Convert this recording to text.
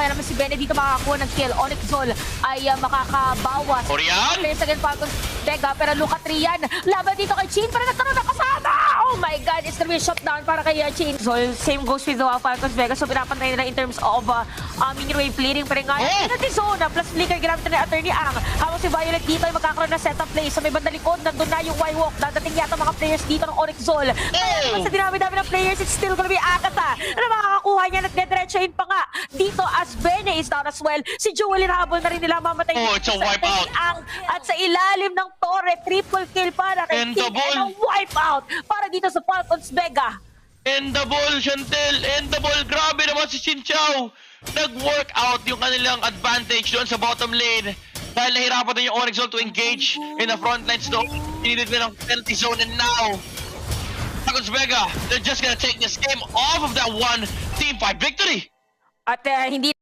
kaya naman si Bene dito makakakuha ng kill. Onyx Zol ay makakabawas. Orion? Players again, Falcons Vega, pero Luka Trian, laban dito kay Chin, pero nagkaroon ng kasama! Oh my God, it's gonna be a shutdown para kay Chin. Zol, same goes with the Falcons Vega, so pinapantay nila in terms of mini wave leading, pero nga, penalty zone, plus flicker, ginamit na Attorney Ang. Habang si Violet dito ay magkakaroon ng setup play sa may bandang likod, nandun na yung Y-Walk, dadating yata mga players dito ng Onyx Zol. Kaya naman sa dinami-dami ng players, it's still gonna be Agatha na makakakuha niya at dediretsahin pa nga dito as Bene is down as well. Si Jewel habol na rin nila mamatay. It's a wipeout. At sa ilalim ng torre, triple kill para kay And the King ball. and a wipeout para dito sa Falcons Vega. And the ball, Chantel! And the ball! Grabe naman si Xin Chao! Nag-work out yung kanilang advantage doon sa bottom lane. Dahil nahirapan din yung Onyx Zone to engage in the front lines doon. Needed nilang penalty zone and now Falcons Vega, they're just gonna take this game off of that one team fight victory! At hindi